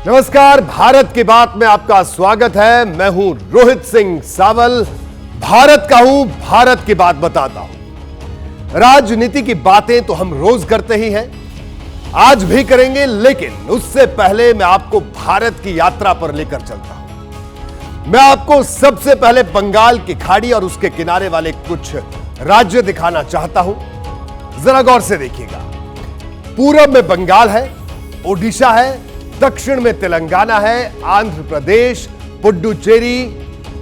नमस्कार, भारत की बात में आपका स्वागत है। मैं हूं रोहित सिंह सावल। भारत का हूं, भारत की बात बताता हूं। राजनीति की बातें तो हम रोज करते ही हैं, आज भी करेंगे, लेकिन उससे पहले मैं आपको भारत की यात्रा पर लेकर चलता हूं। मैं आपको सबसे पहले बंगाल की खाड़ी और उसके किनारे वाले कुछ राज्य दिखाना चाहता हूं। जरा गौर से देखिएगा। पूरब में बंगाल है, ओडिशा है, दक्षिण में तेलंगाना है, आंध्र प्रदेश, पुडुचेरी,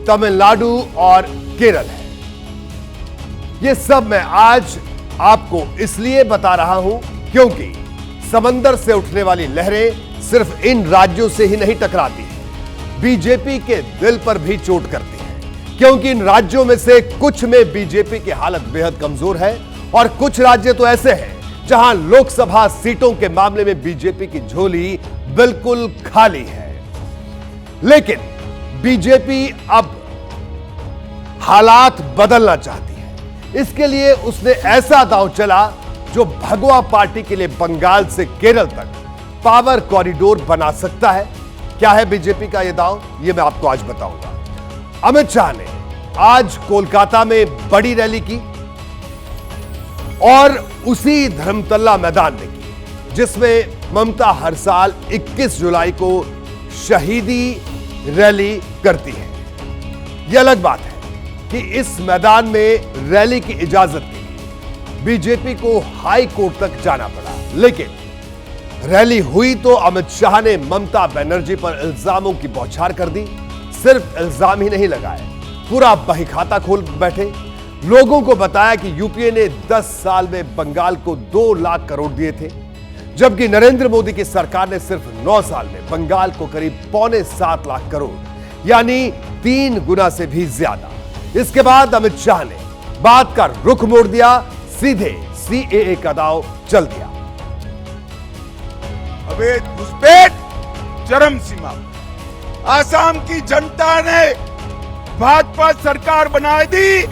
तमिलनाडु और केरल है। ये सब मैं आज आपको इसलिए बता रहा हूं क्योंकि समंदर से उठने वाली लहरें सिर्फ इन राज्यों से ही नहीं टकराती हैं, बीजेपी के दिल पर भी चोट करती हैं, क्योंकि इन राज्यों में से कुछ में बीजेपी की हालत बेहद कमजोर है और कुछ राज्य तो ऐसे हैं जहां लोकसभा सीटों के मामले में बीजेपी की झोली बिल्कुल खाली है। लेकिन बीजेपी अब हालात बदलना चाहती है। इसके लिए उसने ऐसा दांव चला जो भगवा पार्टी के लिए बंगाल से केरल तक पावर कॉरिडोर बना सकता है। क्या है बीजेपी का यह दांव, यह मैं आपको आज बताऊंगा। अमित शाह ने आज कोलकाता में बड़ी रैली की और उसी धर्मतल्ला मैदान में की जिसमें ममता हर साल 21 जुलाई को शहीदी रैली करती है। यह अलग बात है कि इस मैदान में रैली की इजाजत के लिए बीजेपी को हाई कोर्ट तक जाना पड़ा, लेकिन रैली हुई तो अमित शाह ने ममता बनर्जी पर इल्जामों की बौछार कर दी। सिर्फ इल्जाम ही नहीं लगाए, पूरा बहीखाता खोल बैठे। लोगों को बताया कि यूपीए ने 10 साल में बंगाल को 2 लाख करोड़ दिए थे, जबकि नरेंद्र मोदी की सरकार ने सिर्फ 9 साल में बंगाल को करीब 6.25 लाख करोड़, यानी 3 गुना से भी ज्यादा। इसके बाद अमित शाह ने बात का रुख मोड़ दिया, सीधे सीएए का दांव चल दिया। अवैध घुसपैठ चरम सीमा पर। आसाम की जनता ने भाजपा सरकार बना दी।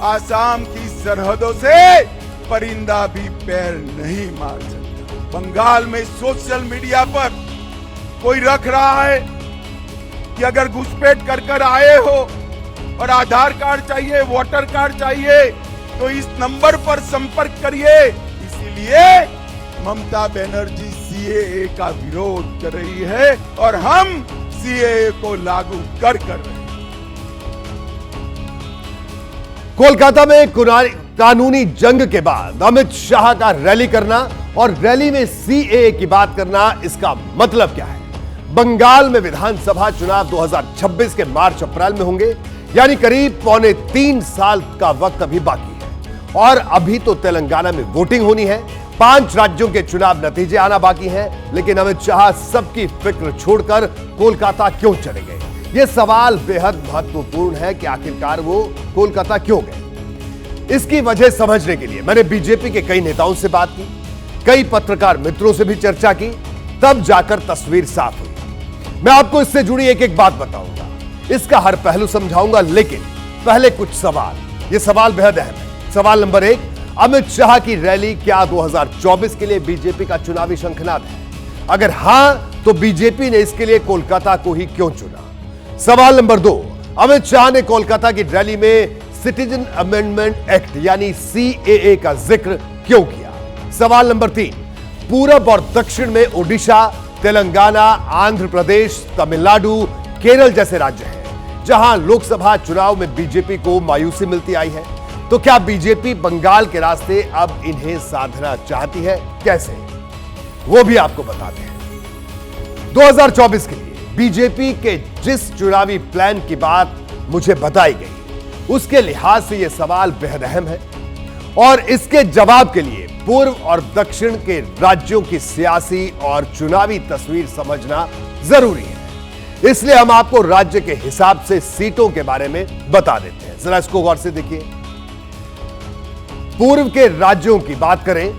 आसाम की सरहदों से परिंदा भी पैर नहीं मार सकता। बंगाल में सोशल मीडिया पर कोई रख रहा है कि अगर घुसपैठ कर आए हो और आधार कार्ड चाहिए, वोटर कार्ड चाहिए, तो इस नंबर पर संपर्क करिए। इसीलिए ममता बनर्जी सीएए का विरोध कर रही है और हम सीएए को लागू कर रहे हैं। कोलकाता में कानूनी जंग के बाद अमित शाह का रैली करना और रैली में सीएए की बात करना, इसका मतलब क्या है? बंगाल में विधानसभा चुनाव 2026 के मार्च अप्रैल में होंगे, यानी करीब 3.25 साल का वक्त अभी बाकी है। और अभी तो तेलंगाना में वोटिंग होनी है, 5 राज्यों के चुनाव नतीजे आना बाकी हैं। लेकिन अमित शाह सबकी फिक्र छोड़कर कोलकाता क्यों चले गए? यह सवाल बेहद महत्वपूर्ण है कि आखिरकार वो कोलकाता क्यों गए। इसकी वजह समझने के लिए मैंने बीजेपी के कई नेताओं से बात की, कई पत्रकार मित्रों से भी चर्चा की, तब जाकर तस्वीर साफ हुई। मैं आपको इससे जुड़ी एक एक बात बताऊंगा, इसका हर पहलू समझाऊंगा, लेकिन पहले कुछ सवाल। यह सवाल बेहद अहम है। सवाल नंबर 1, अमित शाह की रैली क्या 2024 के लिए बीजेपी का चुनावी शंखनाद है? अगर हां, तो बीजेपी ने इसके लिए कोलकाता को ही क्यों चुना? सवाल नंबर 2, अमित शाह ने कोलकाता की रैली में सिटीजन अमेंडमेंट एक्ट यानी सीएए का जिक्र क्यों किया? सवाल नंबर 3, पूरब और दक्षिण में ओडिशा, तेलंगाना, आंध्र प्रदेश, तमिलनाडु, केरल जैसे राज्य हैं जहां लोकसभा चुनाव में बीजेपी को मायूसी मिलती आई है। तो क्या बीजेपी बंगाल के रास्ते अब इन्हें साधना चाहती है? कैसे, वो भी आपको बताते हैं। 2024 के लिए बीजेपी के जिस चुनावी प्लान की बात मुझे बताई गई, उसके लिहाज से यह सवाल बेहद अहम है और इसके जवाब के लिए पूर्व और दक्षिण के राज्यों की सियासी और चुनावी तस्वीर समझना जरूरी है। इसलिए हम आपको राज्य के हिसाब से सीटों के बारे में बता देते हैं। जरा इसको गौर से देखिए। पूर्व के राज्यों की बात करें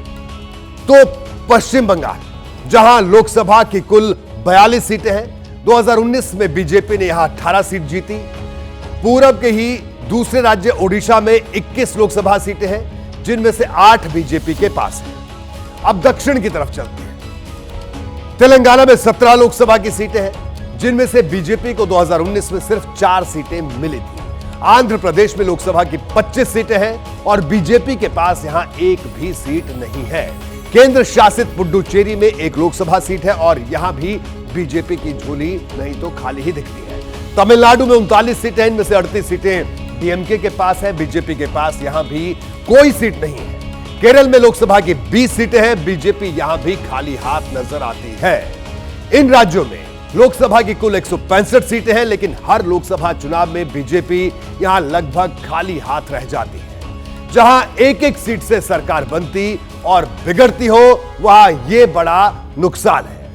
तो पश्चिम बंगाल, जहां लोकसभा की कुल 42 सीटें हैं। 2019 में बीजेपी ने यहां 18 सीट जीती। पूरब के ही दूसरे राज्य ओडिशा में 21 लोकसभा सीटें हैं, जिनमें से 8 बीजेपी के पास हैं। अब दक्षिण की तरफ चलते हैं। तेलंगाना में 17 लोकसभा की सीटें हैं, जिनमें से बीजेपी को 2019 में सिर्फ 4 सीटें मिली थी। आंध्र प्रदेश में लोकसभा की 25 सीटें हैं और बीजेपी के पास यहां एक भी सीट नहीं है। केंद्र शासित पुडुचेरी में 1 लोकसभा सीट है और यहां भी बीजेपी की झोली नहीं तो खाली ही दिखती है। तमिलनाडु में 39 सीटें, इनमें से 38 सीटें डीएमके के पास है, बीजेपी के पास यहां भी कोई सीट नहीं है। केरल में लोकसभा की 20 सीटें हैं, बीजेपी यहां भी खाली हाथ नजर आती है। इन राज्यों में लोकसभा की कुल 165 सीटें हैं, लेकिन हर लोकसभा चुनाव में बीजेपी यहां लगभग खाली हाथ रह जाती है। जहां एक एक सीट से सरकार बनती और बिगड़ती हो, वहां यह बड़ा नुकसान है।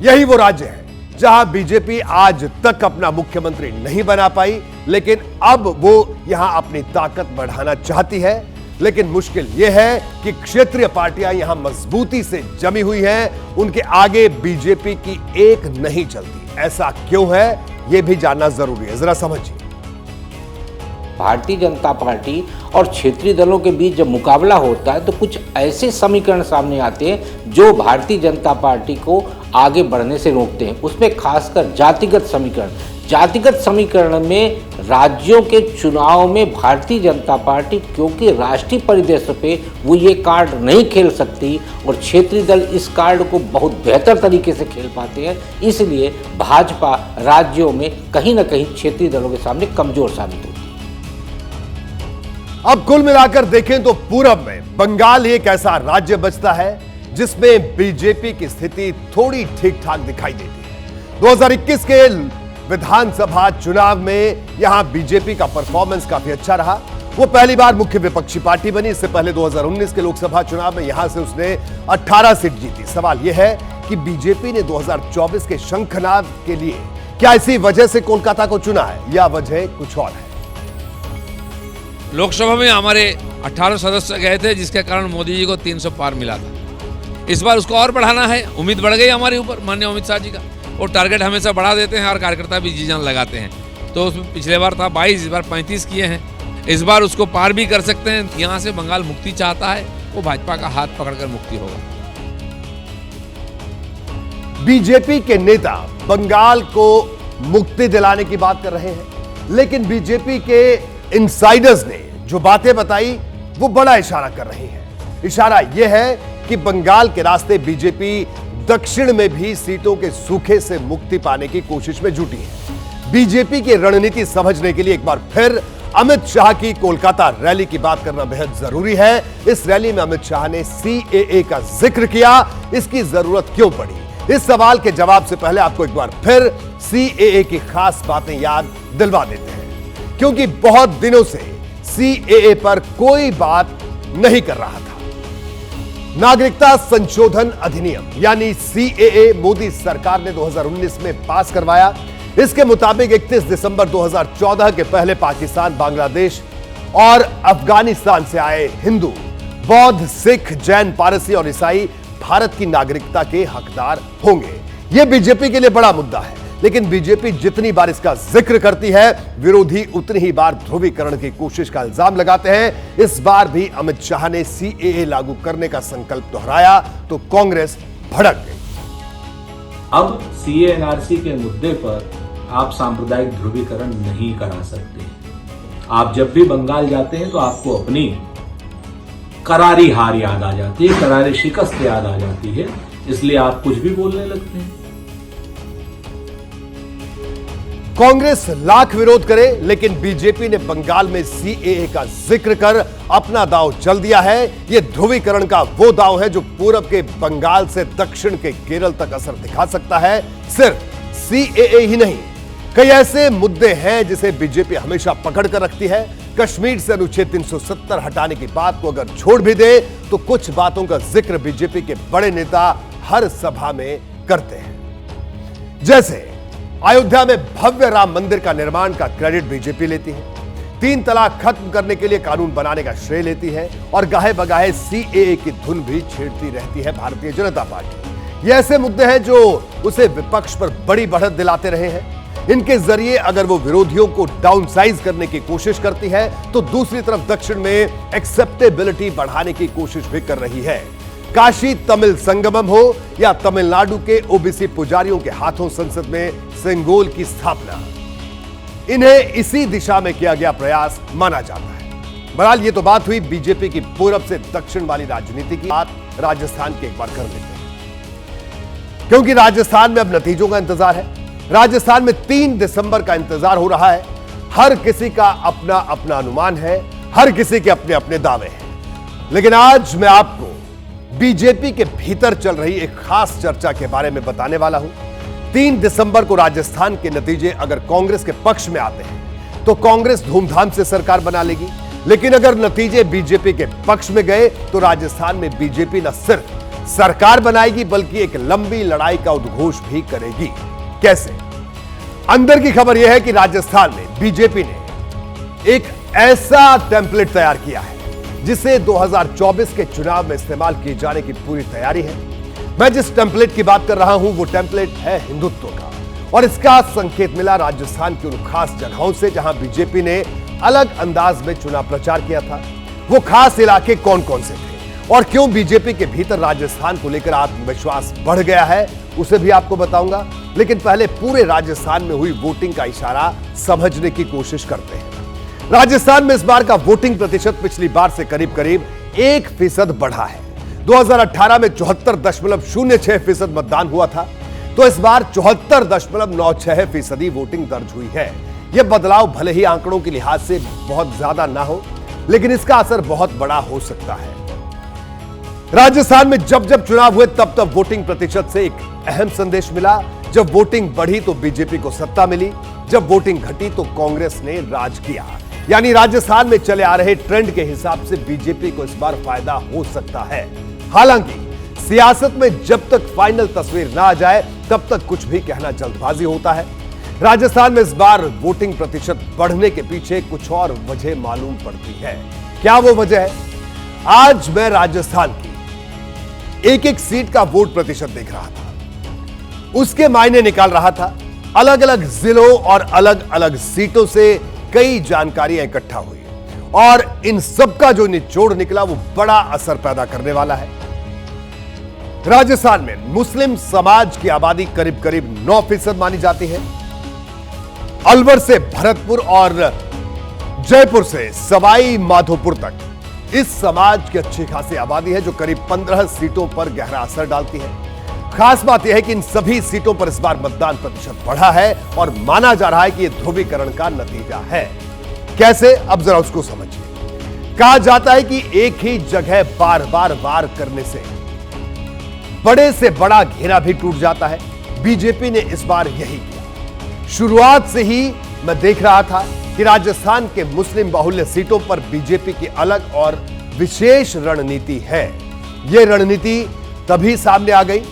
यही वो राज्य है जहां बीजेपी आज तक अपना मुख्यमंत्री नहीं बना पाई, लेकिन अब वो यहां अपनी ताकत बढ़ाना चाहती है। लेकिन मुश्किल यह है कि क्षेत्रीय पार्टियां यहां मजबूती से जमी हुई हैं, उनके आगे बीजेपी की एक नहीं चलती। ऐसा क्यों है, यह भी जानना जरूरी है। जरा समझिए। भारतीय जनता पार्टी और क्षेत्रीय दलों के बीच जब मुकाबला होता है तो कुछ ऐसे समीकरण सामने आते हैं जो भारतीय जनता पार्टी को आगे बढ़ने से रोकते हैं। उसमें खासकर जातिगत समीकरण में राज्यों के चुनाव में भारतीय जनता पार्टी क्योंकि राष्ट्रीय परिदृश्य पे वो ये कार्ड नहीं खेल सकती और क्षेत्रीय दल इस कार्ड को बहुत बेहतर तरीके से खेल पाते हैं, इसलिए भाजपा राज्यों में कहीं ना कहीं क्षेत्रीय दलों के सामने कमजोर साबित होती है। अब कुल मिलाकर देखें तो पूरब में बंगाल एक ऐसा राज्य बचता है जिसमें बीजेपी की स्थिति थोड़ी ठीक ठाक दिखाई देती है। 2021 के विधानसभा चुनाव में यहां बीजेपी का परफॉर्मेंस काफी अच्छा रहा। वो पहली बार मुख्य विपक्षी पार्टी बनी। इससे पहले 2019 के लोकसभा चुनाव में यहां से उसने 18 सीट जीती। सवाल यह है कि बीजेपी ने 2024 के शंखनाद के लिए क्या इसी वजह से कोलकाता को चुना है या वजह कुछ और है? लोकसभा में हमारे 18 सदस्य गए थे, जिसके कारण मोदी जी को 300 पार मिला था। इस बार उसको और बढ़ाना है। उम्मीद बढ़ गई हमारे ऊपर माननीय अमित शाह जी का। वो टारगेट हमेशा बढ़ा देते हैं और कार्यकर्ता भी जी जान लगाते हैं। तो उसमें पिछले बार था 22, इस बार 35 किए हैं। इस बार उसको पार भी कर सकते हैं। यहाँ से बंगाल मुक्ति चाहता है, वो भाजपा का हाथ पकड़कर मुक्ति होगा। बीजेपी के नेता बंगाल को मुक्ति दिलाने की बात कर रहे हैं, लेकिन बीजेपी के इनसाइडर्स ने जो बातें बताई वो बड़ा इशारा कर रही है। इशारा यह है कि बंगाल के रास्ते बीजेपी दक्षिण में भी सीटों के सूखे से मुक्ति पाने की कोशिश में जुटी है। बीजेपी की रणनीति समझने के लिए एक बार फिर अमित शाह की कोलकाता रैली की बात करना बेहद जरूरी है। इस रैली में अमित शाह ने सीएए का जिक्र किया। इसकी जरूरत क्यों पड़ी, इस सवाल के जवाब से पहले आपको एक बार फिर सीएए की खास बातें याद दिलवा देते हैं, क्योंकि बहुत दिनों से सीएए पर कोई बात नहीं कर रहा था। नागरिकता संशोधन अधिनियम यानी सीएए मोदी सरकार ने 2019 में पास करवाया। इसके मुताबिक 31 दिसंबर 2014 के पहले पाकिस्तान, बांग्लादेश और अफगानिस्तान से आए हिंदू, बौद्ध, सिख, जैन, पारसी और ईसाई भारत की नागरिकता के हकदार होंगे। यह बीजेपी के लिए बड़ा मुद्दा है, लेकिन बीजेपी जितनी बार इसका जिक्र करती है, विरोधी उतनी ही बार ध्रुवीकरण की कोशिश का इल्जाम लगाते हैं। इस बार भी अमित शाह ने सीएए लागू करने का संकल्प दोहराया तो कांग्रेस भड़क गई। अब सीए एनआरसी के मुद्दे पर आप सांप्रदायिक ध्रुवीकरण नहीं करा सकते। आप जब भी बंगाल जाते हैं तो आपको अपनी करारी हार याद आ जाती है, करारी शिकस्त याद आ जाती है, इसलिए आप कुछ भी बोलने लगते हैं। कांग्रेस लाख विरोध करे, लेकिन बीजेपी ने बंगाल में सीएए का जिक्र कर अपना दांव चल दिया है। यह ध्रुवीकरण का वो दांव है जो पूरब के बंगाल से दक्षिण के केरल तक असर दिखा सकता है। सिर्फ सीएए ही नहीं, कई ऐसे मुद्दे हैं जिसे बीजेपी हमेशा पकड़ कर रखती है। कश्मीर से अनुच्छेद 370 हटाने की बात को अगर छोड़ भी दे तो कुछ बातों का जिक्र बीजेपी के बड़े नेता हर सभा में करते हैं। जैसे अयोध्या में भव्य राम मंदिर का निर्माण का क्रेडिट बीजेपी लेती है, 3 तलाक खत्म करने के लिए कानून बनाने का श्रेय लेती है और गाहे बगाहे सीएए की धुन भी छेड़ती रहती है भारतीय जनता पार्टी। ये ऐसे मुद्दे हैं जो उसे विपक्ष पर बड़ी बढ़त दिलाते रहे हैं। इनके जरिए अगर वो विरोधियों को डाउनसाइज करने की कोशिश करती है तो दूसरी तरफ दक्षिण में एक्सेप्टेबिलिटी बढ़ाने की कोशिश भी कर रही है। काशी तमिल संगमम हो या तमिलनाडु के ओबीसी पुजारियों के हाथों संसद में सेंगोल की स्थापना, इन्हें इसी दिशा में किया गया प्रयास माना जाता है। बहरहाल ये तो बात हुई बीजेपी की पूरब से दक्षिण वाली राजनीति की। बात राजस्थान की एक बार कर लेते हैं, क्योंकि राजस्थान में अब नतीजों का इंतजार है। राजस्थान में 3 दिसंबर का इंतजार हो रहा है। हर किसी का अपना अपना अनुमान है, हर किसी के अपने अपने दावे हैं। लेकिन आज मैं आपको बीजेपी के भीतर चल रही एक खास चर्चा के बारे में बताने वाला हूं। 3 दिसंबर को राजस्थान के नतीजे अगर कांग्रेस के पक्ष में आते हैं तो कांग्रेस धूमधाम से सरकार बना लेगी, लेकिन अगर नतीजे बीजेपी के पक्ष में गए तो राजस्थान में बीजेपी न सिर्फ सरकार बनाएगी बल्कि एक लंबी लड़ाई का उद्घोष भी करेगी। कैसे? अंदर की खबर यह है कि राजस्थान में बीजेपी ने एक ऐसा टेम्पलेट तैयार किया है जिसे 2024 के चुनाव में इस्तेमाल किए जाने की पूरी तैयारी है। मैं जिस टेम्पलेट की बात कर रहा हूं वो टेम्पलेट है हिंदुत्व का, और इसका संकेत मिला राजस्थान की उन खास जगहों से जहां बीजेपी ने अलग अंदाज में चुनाव प्रचार किया था। वो खास इलाके कौन कौन से थे और क्यों बीजेपी के भीतर राजस्थान को लेकर आत्मविश्वास बढ़ गया है, उसे भी आपको बताऊंगा। लेकिन पहले पूरे राजस्थान में हुई वोटिंग का इशारा समझने की कोशिश करते हैं। राजस्थान में इस बार का वोटिंग प्रतिशत पिछली बार से करीब करीब 1% बढ़ा है। 2018 में 74.06% मतदान हुआ था, तो इस बार 74.96% वोटिंग दर्ज हुई है। यह बदलाव भले ही आंकड़ों के लिहाज से बहुत ज्यादा ना हो, लेकिन इसका असर बहुत बड़ा हो सकता है। राजस्थान में जब जब चुनाव हुए तब तब वोटिंग प्रतिशत से एक अहम संदेश मिला। जब वोटिंग बढ़ी तो बीजेपी को सत्ता मिली, जब वोटिंग घटी तो कांग्रेस ने राज किया। यानी राजस्थान में चले आ रहे ट्रेंड के हिसाब से बीजेपी को इस बार फायदा हो सकता है। हालांकि सियासत में जब तक फाइनल तस्वीर ना आ जाए तब तक कुछ भी कहना जल्दबाजी होता है। राजस्थान में इस बार वोटिंग प्रतिशत बढ़ने के पीछे कुछ और वजह मालूम पड़ती है। क्या वो वजह है? आज मैं राजस्थान की एक एक सीट का वोट प्रतिशत देख रहा था, उसके मायने निकाल रहा था। अलग अलग जिलों और अलग अलग सीटों से कई जानकारियां इकट्ठा हुई और इन सब का जो निचोड़ निकला वो बड़ा असर पैदा करने वाला है। राजस्थान में मुस्लिम समाज की आबादी करीब करीब 9% मानी जाती है। अलवर से भरतपुर और जयपुर से सवाई माधोपुर तक इस समाज की अच्छी खासी आबादी है जो करीब 15 सीटों पर गहरा असर डालती है। खास बात यह है कि इन सभी सीटों पर इस बार मतदान प्रतिशत बढ़ा है और माना जा रहा है कि यह ध्रुवीकरण का नतीजा है। कैसे? अब जरा उसको समझिए। कहा जाता है कि एक ही जगह बार बार वार करने से बड़े से बड़ा घेरा भी टूट जाता है। बीजेपी ने इस बार यही किया। शुरुआत से ही मैं देख रहा था कि राजस्थान के मुस्लिम बाहुल्य सीटों पर बीजेपी की अलग और विशेष रणनीति है। यह रणनीति तभी सामने आ गई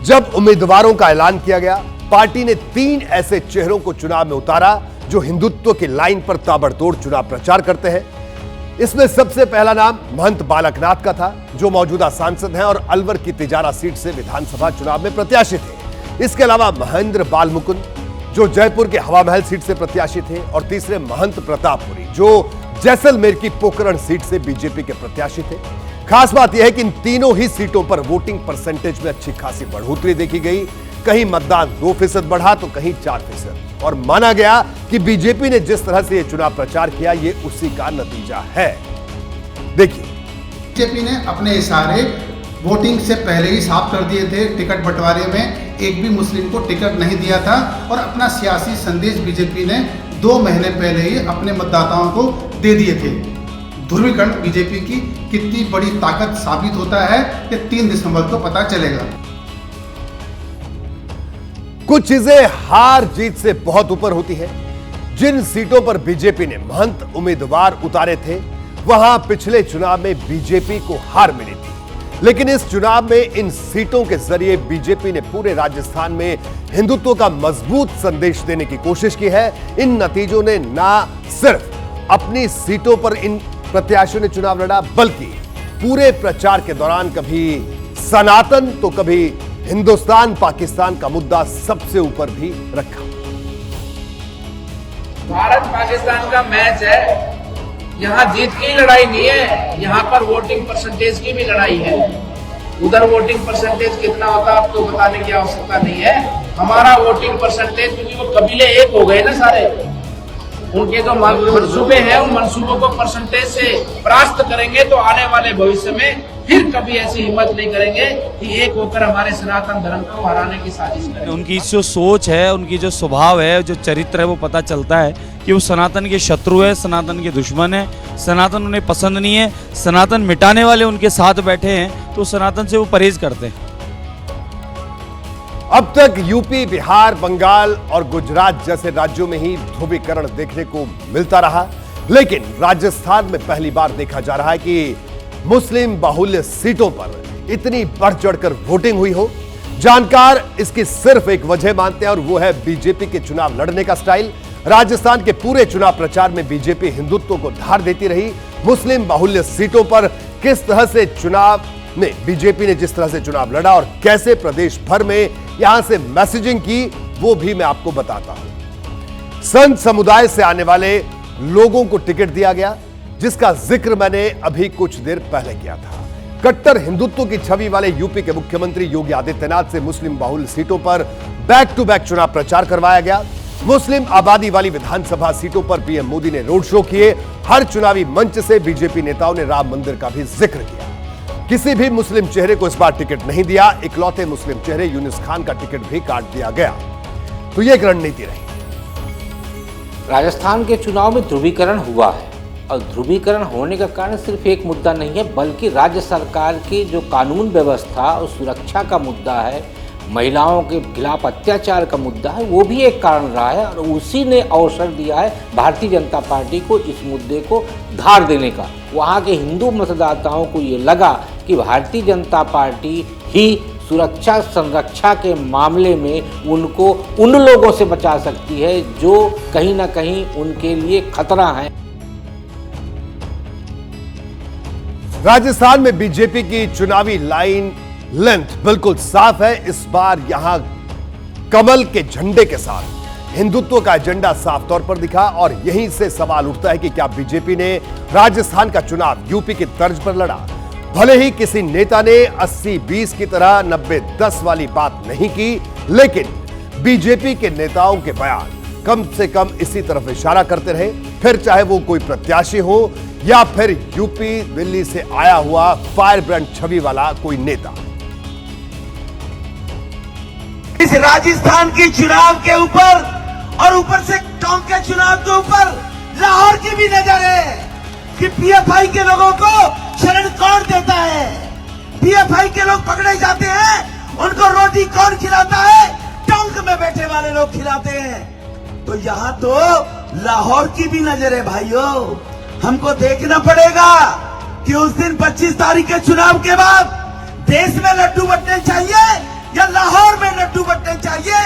जब उम्मीदवारों का ऐलान किया गया। पार्टी ने 3 ऐसे चेहरों को चुनाव में उतारा जो हिंदुत्व की लाइन पर ताबड़तोड़ चुनाव प्रचार करते हैं। इसमें सबसे पहला नाम महंत बालकनाथ का था, जो मौजूदा सांसद हैं और अलवर की तिजारा सीट से विधानसभा चुनाव में प्रत्याशी थे। इसके अलावा महेंद्र बालमुकुंद, जो जयपुर के हवा महल सीट से प्रत्याशी थे, और तीसरे महंत प्रतापपुरी, जो जैसलमेर की पोखरण सीट से बीजेपी के प्रत्याशी थे। खास बात यह है कि इन तीनों ही सीटों पर वोटिंग परसेंटेज में अच्छी खासी बढ़ोतरी देखी गई। कहीं मतदान 2% बढ़ा तो कहीं 4%, और माना गया कि बीजेपी ने जिस तरह से यह चुनाव प्रचार किया ये उसी का नतीजा है। देखिए, बीजेपी ने अपने इशारे वोटिंग से पहले ही साफ कर दिए थे। टिकट बंटवारे में एक भी मुस्लिम को टिकट नहीं दिया था और अपना सियासी संदेश बीजेपी ने 2 महीने पहले ही अपने मतदाताओं को दे दिए थे। ध्रुवीकरण बीजेपी की कितनी बड़ी ताकत साबित होता है कि 3 दिसंबर को पता चलेगा। कुछ चीजें हार जीत से बहुत ऊपर होती है। जिन सीटों पर बीजेपी ने महंत उम्मीदवार उतारे थे वहां पिछले चुनाव में बीजेपी को हार मिली थी, लेकिन इस चुनाव में इन सीटों के जरिए बीजेपी ने पूरे राजस्थान में हिंदुत्व का मजबूत संदेश देने की कोशिश की है। इन नतीजों ने ना सिर्फ अपनी सीटों पर इन प्रत्याशियों ने चुनाव लड़ा, बल्कि पूरे प्रचार के दौरान कभी सनातन तो कभी हिंदुस्तान पाकिस्तान का मुद्दा सबसे ऊपर भी रखा। भारत पाकिस्तान का मैच है, यहाँ जीत की लड़ाई नहीं है, यहाँ पर वोटिंग परसेंटेज की भी लड़ाई है। उधर वोटिंग परसेंटेज कितना होता है आपको बताने की आवश्यकता नहीं है। हमारा वोटिंग परसेंटेज, क्योंकि वो कबीले एक हो गए ना सारे, उनके जो मंसूबे हैं उन मंसूबों को परसेंटेज से परास्त करेंगे तो आने वाले भविष्य में फिर कभी ऐसी हिम्मत नहीं करेंगे कि एक होकर हमारे सनातन धर्म को हराने की साजिश करें। उनकी जो सोच है, उनकी जो स्वभाव है, जो चरित्र है, वो पता चलता है कि वो सनातन के शत्रु है, सनातन के दुश्मन है, सनातन उन्हें पसंद नहीं है, सनातन मिटाने वाले उनके साथ बैठे हैं तो सनातन से वो परहेज करते हैं। अब तक यूपी, बिहार, बंगाल और गुजरात जैसे राज्यों में ही ध्रुवीकरण देखने को मिलता रहा, लेकिन राजस्थान में पहली बार देखा जा रहा है कि मुस्लिम बाहुल्य सीटों पर इतनी बढ़ चढ़कर वोटिंग हुई हो। जानकार इसकी सिर्फ एक वजह मानते हैं और वो है बीजेपी के चुनाव लड़ने का स्टाइल। राजस्थान के पूरे चुनाव प्रचार में बीजेपी हिंदुत्व को धार देती रही। मुस्लिम बाहुल्य सीटों पर किस तरह से चुनाव में बीजेपी ने जिस तरह से चुनाव लड़ा और कैसे प्रदेश भर में यहां से मैसेजिंग की, वो भी मैं आपको बताता हूं। संत समुदाय से आने वाले लोगों को टिकट दिया गया, जिसका जिक्र मैंने अभी कुछ देर पहले किया था। कट्टर हिंदुत्व की छवि वाले यूपी के मुख्यमंत्री योगी आदित्यनाथ से मुस्लिम बाहुल्य सीटों पर बैक टू बैक चुनाव प्रचार करवाया गया। मुस्लिम आबादी वाली विधानसभा सीटों पर पीएम मोदी ने रोड शो किए। हर चुनावी मंच से बीजेपी नेताओं ने राम मंदिर का भी जिक्र किया। किसी भी मुस्लिम चेहरे को इस बार टिकट नहीं दिया। इकलौते मुस्लिम चेहरे यूनुस खान का टिकट भी काट दिया गया। तो यह एक रणनीति रही। राजस्थान के चुनाव में ध्रुवीकरण हुआ है और ध्रुवीकरण होने का कारण सिर्फ एक मुद्दा नहीं है, बल्कि राज्य सरकार की जो कानून व्यवस्था और सुरक्षा का मुद्दा है, महिलाओं के खिलाफ अत्याचार का मुद्दा है, वो भी एक कारण रहा है। और उसी ने अवसर दिया है भारतीय जनता पार्टी को इस मुद्दे को धार देने का। वहाँ के हिंदू मतदाताओं को ये लगा कि भारतीय जनता पार्टी ही सुरक्षा संरक्षा के मामले में उनको उन लोगों से बचा सकती है जो कहीं ना कहीं उनके लिए खतरा है। राजस्थान में बीजेपी की चुनावी लाइन लेंथ बिल्कुल साफ है। इस बार यहां कमल के झंडे के साथ हिंदुत्व का एजेंडा साफ तौर पर दिखा और यहीं से सवाल उठता है कि क्या बीजेपी ने राजस्थान का चुनाव यूपी की तर्ज पर लड़ा। भले ही किसी नेता ने 80-20 की तरह 90-10 वाली बात नहीं की, लेकिन बीजेपी के नेताओं के बयान कम से कम इसी तरफ इशारा करते रहे, फिर चाहे वो कोई प्रत्याशी हो या फिर यूपी दिल्ली से आया हुआ फायर ब्रांड छवि वाला कोई नेता। इस राजस्थान के चुनाव के ऊपर और ऊपर से टोंक के चुनाव के ऊपर लाहौर की भी नजर है कि पीएफआई के लोगों को शरण कौन देता है। पीएफआई के लोग पकड़े जाते हैं, उनको रोटी कौन खिलाता है? टोंक में बैठे वाले लोग खिलाते हैं। तो यहाँ तो लाहौर की भी नजर है भाइयों। हमको देखना पड़ेगा कि उस दिन 25 तारीख के चुनाव के बाद देश में लड्डू बंटने चाहिए या लाहौर में लड्डू बंटने चाहिए।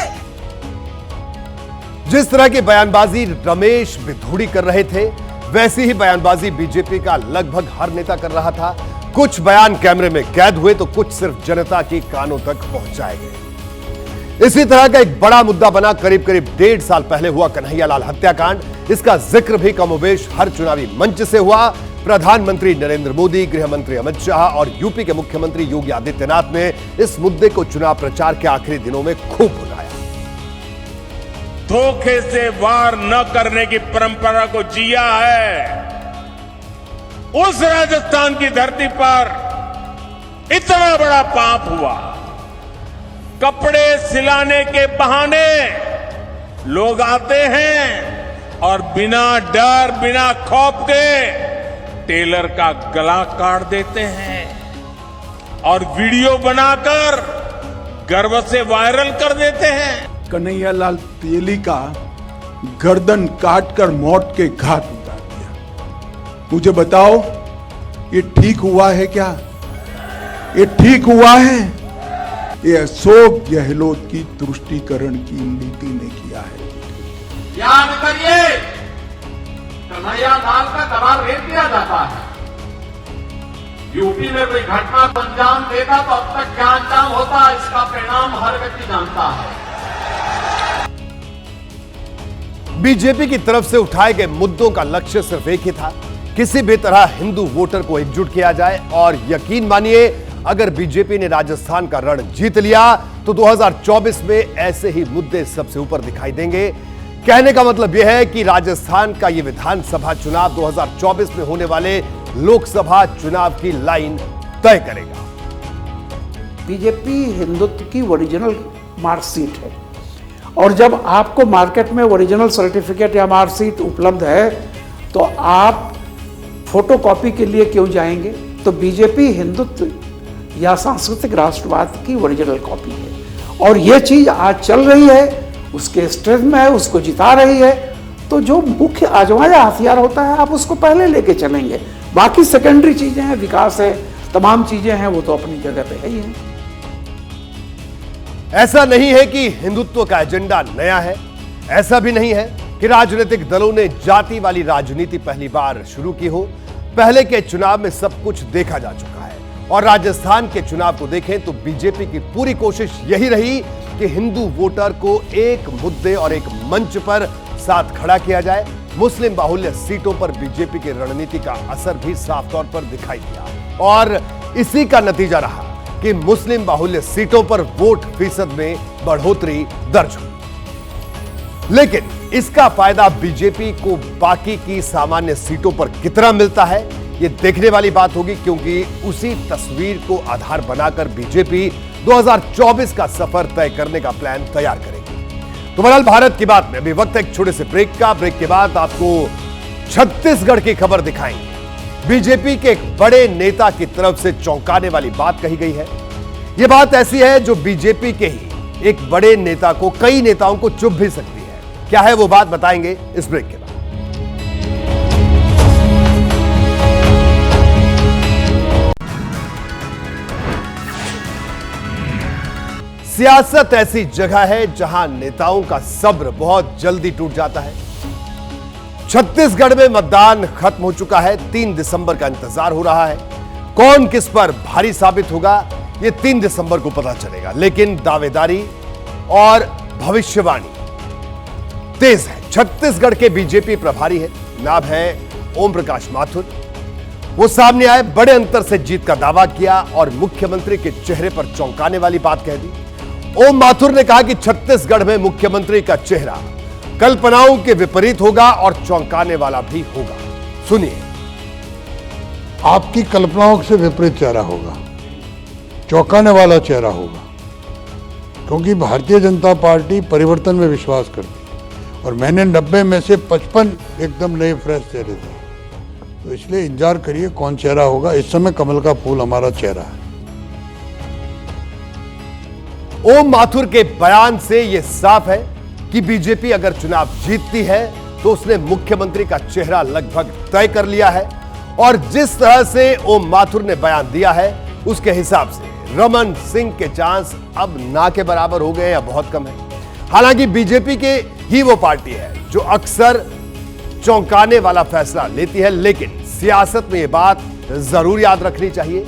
जिस तरह की बयानबाजी रमेश बिधूड़ी कर रहे थे, वैसी ही बयानबाजी बीजेपी का लगभग हर नेता कर रहा था। कुछ बयान कैमरे में कैद हुए तो कुछ सिर्फ जनता के कानों तक पहुंचाए गए। इसी तरह का एक बड़ा मुद्दा बना करीब 1.5 साल पहले हुआ कन्हैयालाल हत्याकांड। इसका जिक्र भी कमोबेश हर चुनावी मंच से हुआ। प्रधानमंत्री नरेंद्र मोदी, गृह मंत्री अमित शाह और यूपी के मुख्यमंत्री योगी आदित्यनाथ ने इस मुद्दे को चुनाव प्रचार के आखिरी दिनों में खूब भुनाया। धोखे से वार न करने की परंपरा को जिया है। उस राजस्थान की धरती पर इतना बड़ा पाप हुआ। कपड़े सिलाने के बहाने लोग आते हैं और बिना डर, बिना खौफ के टेलर का गला काट देते हैं और वीडियो बनाकर गर्व से वायरल कर देते हैं। कन्हैयालाल तेली का गर्दन काटकर मौत के घाट उतार दिया। मुझे बताओ, ये ठीक हुआ है क्या? ये ठीक हुआ है? ये अशोक गहलोत की तुष्टीकरण की नीति ने किया है। याद करिए, कन्हैयालाल का गला रेत दिया जाता है। यूपी में कोई घटना को अंजाम देगा तो अब तक क्या अंजाम होता है, इसका परिणाम हर व्यक्ति जानता है। बीजेपी की तरफ से उठाए गए मुद्दों का लक्ष्य सिर्फ एक ही था किसी भी तरह हिंदू वोटर को एकजुट किया जाए। और यकीन मानिए, अगर बीजेपी ने राजस्थान का रण जीत लिया तो 2024 में ऐसे ही मुद्दे सबसे ऊपर दिखाई देंगे। कहने का मतलब यह है कि राजस्थान का यह विधानसभा चुनाव 2024 में होने वाले लोकसभा चुनाव की लाइन तय करेगा। बीजेपी हिंदुत्व की ओरिजिनल मार्कशीट है, और जब आपको मार्केट में ओरिजिनल सर्टिफिकेट या मार्कशीट उपलब्ध है तो आप फोटोकॉपी के लिए क्यों जाएंगे? तो बीजेपी हिंदुत्व या सांस्कृतिक राष्ट्रवाद की ओरिजिनल कॉपी है, और यह चीज आज चल रही है, उसके स्ट्रेंथ में है, उसको जिता रही है। तो जो मुख्य आजमाया हथियार होता है आप उसको पहले लेके चलेंगे, बाकी सेकेंडरी चीजें हैं, विकास है, तमाम चीजें हैं, वो तो अपनी जगह पे है ही है। ऐसा नहीं है कि हिंदुत्व का एजेंडा नया है, ऐसा भी नहीं है कि राजनीतिक दलों ने जाति वाली राजनीति पहली बार शुरू की हो। पहले के चुनाव में सब कुछ देखा जा चुका है, और राजस्थान के चुनाव को देखें तो बीजेपी की पूरी कोशिश यही रही कि हिंदू वोटर को एक मुद्दे और एक मंच पर साथ खड़ा किया जाए। मुस्लिम बाहुल्य सीटों पर बीजेपी की रणनीति का असर भी साफ तौर पर दिखाई दिया, और इसी का नतीजा रहा कि मुस्लिम बाहुल्य सीटों पर वोट फीसद में बढ़ोतरी दर्ज हुई। लेकिन इसका फायदा बीजेपी को बाकी की सामान्य सीटों पर कितना मिलता है, यह देखने वाली बात होगी, क्योंकि उसी तस्वीर को आधार बनाकर बीजेपी 2024 का सफर तय करने का प्लान तैयार करेगी। तो बहरहाल भारत की बात में अभी वक्त है एक छोटे से ब्रेक का। ब्रेक के बाद आपको छत्तीसगढ़ की खबर दिखाएंगे। बीजेपी के एक बड़े नेता की तरफ से चौंकाने वाली बात कही गई है। यह बात ऐसी है जो बीजेपी के ही एक बड़े नेता को, कई नेताओं को चुभ भी सकती है। क्या है वो बात, बताएंगे इस ब्रेक के बाद। सियासत ऐसी जगह है जहां नेताओं का सब्र बहुत जल्दी टूट जाता है। छत्तीसगढ़ में मतदान खत्म हो चुका है, 3 दिसंबर का इंतजार हो रहा है। कौन किस पर भारी साबित होगा यह 3 दिसंबर को पता चलेगा, लेकिन दावेदारी और भविष्यवाणी तेज है। छत्तीसगढ़ के बीजेपी प्रभारी है, नाम है ओम प्रकाश माथुर। वो सामने आए, बड़े अंतर से जीत का दावा किया और मुख्यमंत्री के चेहरे पर चौंकाने वाली बात कह दी। ओम माथुर ने कहा कि छत्तीसगढ़ में मुख्यमंत्री का चेहरा कल्पनाओं के विपरीत होगा और चौंकाने वाला भी होगा। सुनिए। आपकी कल्पनाओं से विपरीत चेहरा होगा, चौंकाने वाला चेहरा होगा, क्योंकि भारतीय जनता पार्टी परिवर्तन में विश्वास करती है, और मैंने 90 में से 55 एकदम नए फ्रेश चेहरे थे। तो इसलिए इंतजार करिए कौन चेहरा होगा। इस समय कमल का फूल हमारा चेहरा है। ओम माथुर के बयान से यह साफ है कि बीजेपी अगर चुनाव जीतती है तो उसने मुख्यमंत्री का चेहरा लगभग तय कर लिया है, और जिस तरह से ओम माथुर ने बयान दिया है उसके हिसाब से रमन सिंह के चांस अब ना के बराबर हो गए या बहुत कम है। हालांकि बीजेपी के ही वो पार्टी है जो अक्सर चौंकाने वाला फैसला लेती है, लेकिन सियासत में यह बात जरूर याद रखनी चाहिए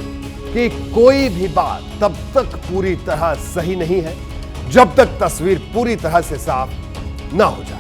कि कोई भी बात तब तक पूरी तरह सही नहीं है जब तक तस्वीर पूरी तरह से साफ ना हो जाए।